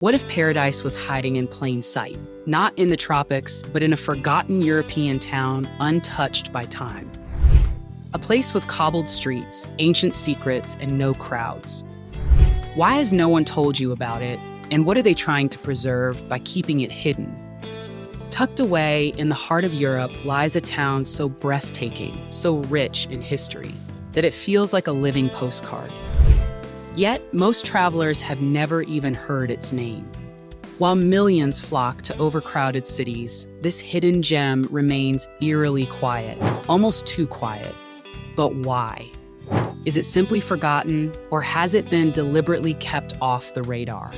What if paradise was hiding in plain sight? Not in the tropics, but in a forgotten European town untouched by time. A place with cobbled streets, ancient secrets, and no crowds. Why has no one told you about it, and what are they trying to preserve by keeping it hidden? Tucked away in the heart of Europe lies a town so breathtaking, so rich in history, that it feels like a living postcard. Yet, most travelers have never even heard its name. While millions flock to overcrowded cities, this hidden gem remains eerily quiet, almost too quiet. But why? Is it simply forgotten, or has it been deliberately kept off the radar?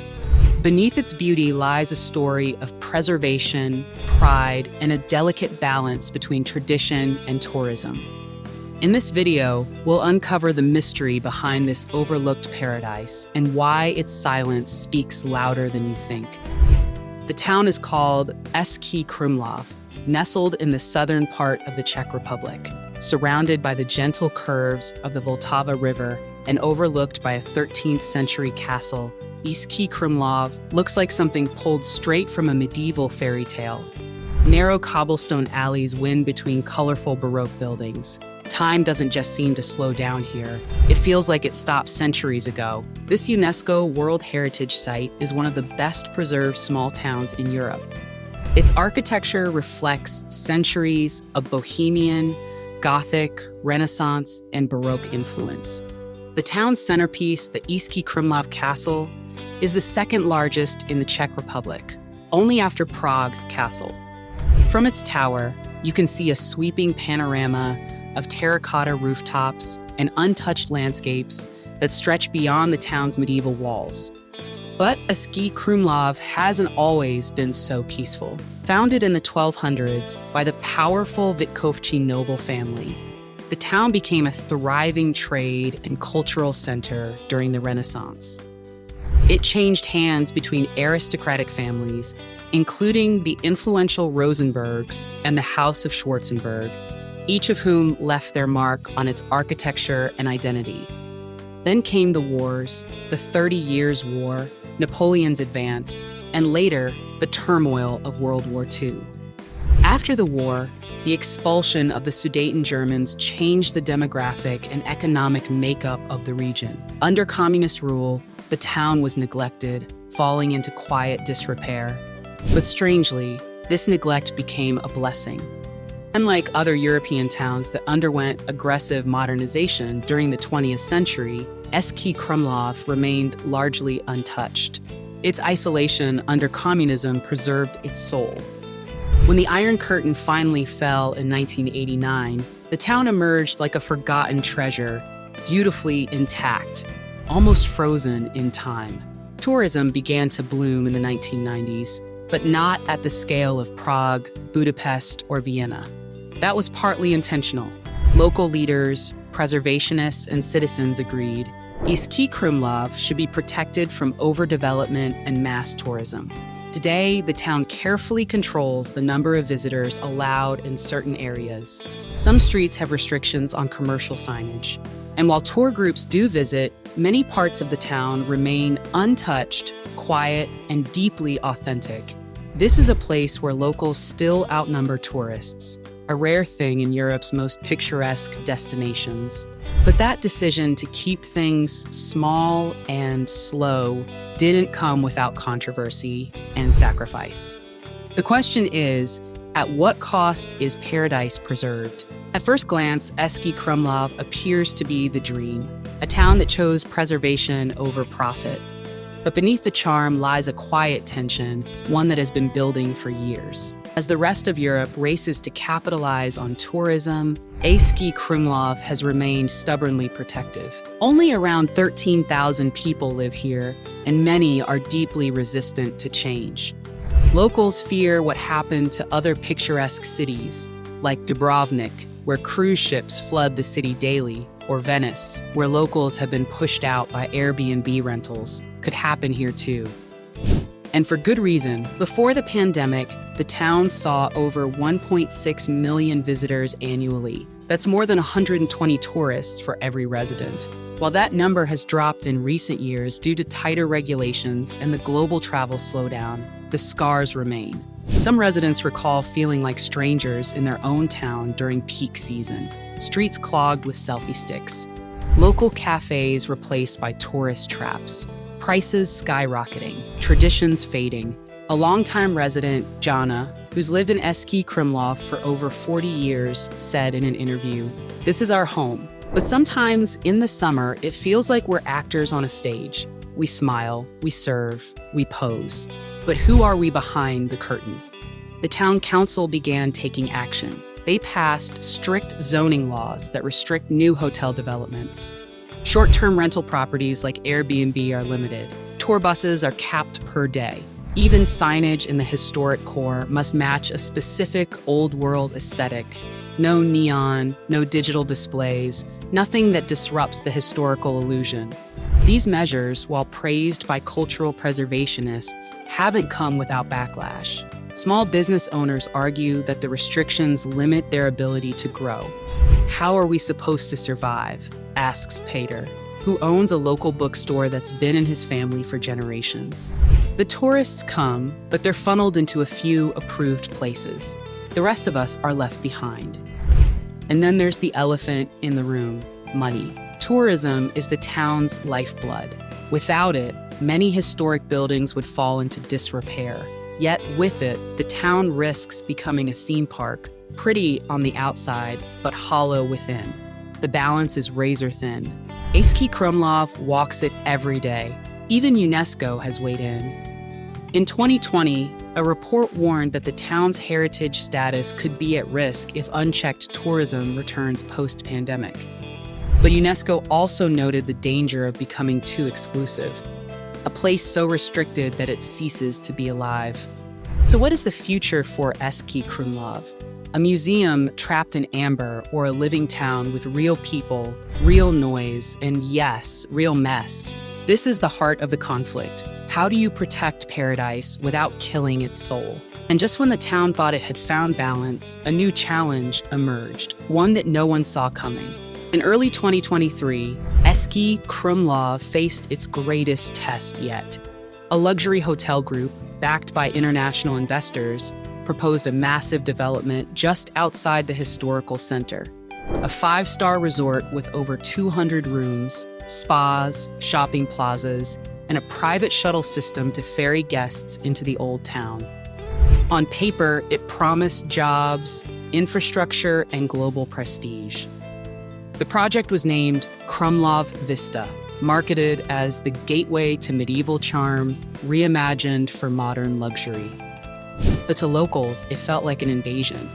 Beneath its beauty lies a story of preservation, pride, and a delicate balance between tradition and tourism. In this video, we'll uncover the mystery behind this overlooked paradise and why its silence speaks louder than you think. The town is called Český Krumlov, nestled in the southern part of the Czech Republic, surrounded by the gentle curves of the Vltava River and overlooked by a 13th century castle. Český Krumlov looks like something pulled straight from a medieval fairy tale. Narrow cobblestone alleys wind between colorful Baroque buildings. Time doesn't just seem to slow down here. It feels like it stopped centuries ago. This UNESCO World Heritage Site is one of the best preserved small towns in Europe. Its architecture reflects centuries of Bohemian, Gothic, Renaissance, and Baroque influence. The town's centerpiece, the Český Krumlov Castle, is the second largest in the Czech Republic, only after Prague Castle. From its tower, you can see a sweeping panorama of terracotta rooftops and untouched landscapes that stretch beyond the town's medieval walls. But Český Krumlov hasn't always been so peaceful. Founded in the 1200s by the powerful Vitkovci noble family, the town became a thriving trade and cultural center during the Renaissance. It changed hands between aristocratic families, including the influential Rosenbergs and the House of Schwarzenberg, each of whom left their mark on its architecture and identity. Then came the wars, the 30 Years' War, Napoleon's advance, and later, the turmoil of World War II. After the war, the expulsion of the Sudeten Germans changed the demographic and economic makeup of the region. Under communist rule, the town was neglected, falling into quiet disrepair. But strangely, this neglect became a blessing. Unlike other European towns that underwent aggressive modernization during the 20th century, Český Krumlov remained largely untouched. Its isolation under communism preserved its soul. When the Iron Curtain finally fell in 1989, the town emerged like a forgotten treasure, beautifully intact, almost frozen in time. Tourism began to bloom in the 1990s, but not at the scale of Prague, Budapest, or Vienna. That was partly intentional. Local leaders, preservationists, and citizens agreed Český Krumlov should be protected from overdevelopment and mass tourism. Today, the town carefully controls the number of visitors allowed in certain areas. Some streets have restrictions on commercial signage. And while tour groups do visit, many parts of the town remain untouched, quiet, and deeply authentic. This is a place where locals still outnumber tourists, a rare thing in Europe's most picturesque destinations. But that decision to keep things small and slow didn't come without controversy and sacrifice. The question is, at what cost is paradise preserved? At first glance, Český Krumlov appears to be the dream, a town that chose preservation over profit. But beneath the charm lies a quiet tension, one that has been building for years. As the rest of Europe races to capitalize on tourism, Český Krumlov has remained stubbornly protective. Only around 13,000 people live here, and many are deeply resistant to change. Locals fear what happened to other picturesque cities, like Dubrovnik, where cruise ships flood the city daily, or Venice, where locals have been pushed out by Airbnb rentals, could happen here too. And for good reason. Before the pandemic, the town saw over 1.6 million visitors annually. That's more than 120 tourists for every resident. While that number has dropped in recent years due to tighter regulations and the global travel slowdown, the scars remain. Some residents recall feeling like strangers in their own town during peak season, streets clogged with selfie sticks, local cafes replaced by tourist traps, prices skyrocketing, traditions fading. A longtime resident, Jana, who's lived in Eski Krumlov for over 40 years, said in an interview, "This is our home, but sometimes in the summer, it feels like we're actors on a stage. We smile, we serve, we pose. But who are we behind the curtain?" The town council began taking action. They passed strict zoning laws that restrict new hotel developments. Short-term rental properties like Airbnb are limited. Tour buses are capped per day. Even signage in the historic core must match a specific old-world aesthetic. No neon, no digital displays, nothing that disrupts the historical illusion. These measures, while praised by cultural preservationists, haven't come without backlash. Small business owners argue that the restrictions limit their ability to grow. "How are we supposed to survive?" asks Peter, who owns a local bookstore that's been in his family for generations. The tourists come, but they're funneled into a few approved places. The rest of us are left behind. And then there's the elephant in the room: money. Tourism is the town's lifeblood. Without it, many historic buildings would fall into disrepair. Yet with it, the town risks becoming a theme park, pretty on the outside, but hollow within. The balance is razor thin. Eski Krumlov walks it every day. Even UNESCO has weighed in. In 2020, a report warned that the town's heritage status could be at risk if unchecked tourism returns post-pandemic. But UNESCO also noted the danger of becoming too exclusive, a place so restricted that it ceases to be alive. So what is the future for Eski Krumlov? A museum trapped in amber, or a living town with real people, real noise, and yes, real mess? This is the heart of the conflict. How do you protect paradise without killing its soul? And just when the town thought it had found balance, a new challenge emerged, one that no one saw coming. In early 2023, Eski Krumlov faced its greatest test yet. A luxury hotel group, backed by international investors, proposed a massive development just outside the historical center. A 5-star resort with over 200 rooms, spas, shopping plazas, and a private shuttle system to ferry guests into the old town. On paper, it promised jobs, infrastructure, and global prestige. The project was named Krumlov Vista, marketed as the gateway to medieval charm, reimagined for modern luxury. But to locals, it felt like an invasion.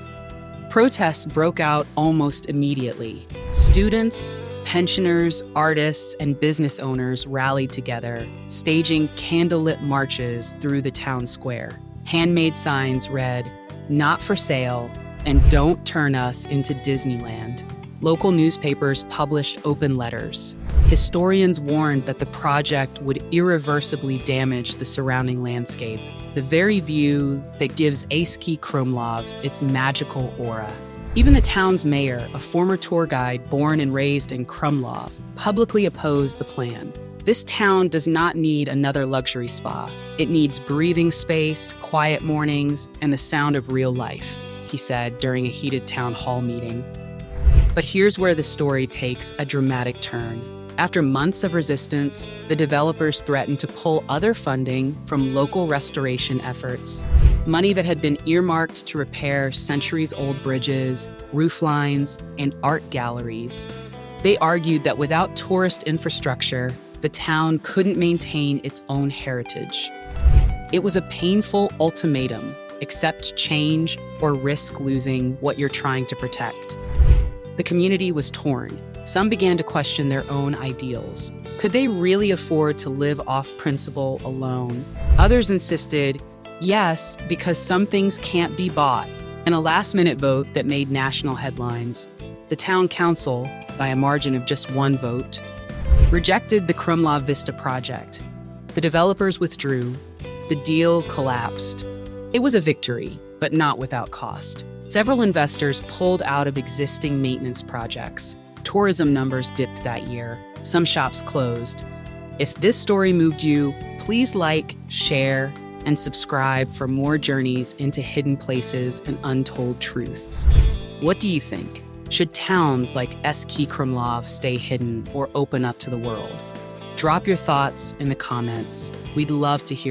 Protests broke out almost immediately. Students, pensioners, artists, and business owners rallied together, staging candlelit marches through the town square. Handmade signs read, "Not for sale," and "Don't turn us into Disneyland." Local newspapers published open letters. Historians warned that the project would irreversibly damage the surrounding landscape, the very view that gives Eski Krumlov its magical aura. Even the town's mayor, a former tour guide born and raised in Krumlov, publicly opposed the plan. This town does not need another luxury spa. It needs breathing space, quiet mornings, and the sound of real life, he said during a heated town hall meeting. But here's where the story takes a dramatic turn. After months of resistance, the developers threatened to pull other funding from local restoration efforts. Money that had been earmarked to repair centuries-old bridges, roof lines, and art galleries. They argued that without tourist infrastructure, the town couldn't maintain its own heritage. It was a painful ultimatum: accept change or risk losing what you're trying to protect. The community was torn. Some began to question their own ideals. Could they really afford to live off principle alone? Others insisted, yes, because some things can't be bought. In a last-minute vote that made national headlines, the town council, by a margin of just one vote, rejected the Krumlov Vista project. The developers withdrew. The deal collapsed. It was a victory, but not without cost. Several investors pulled out of existing maintenance projects. Tourism numbers dipped that year. Some shops closed. If this story moved you, please like, share, and subscribe for more journeys into hidden places and untold truths. What do you think? Should towns like Eski Krumlov stay hidden or open up to the world? Drop your thoughts in the comments. We'd love to hear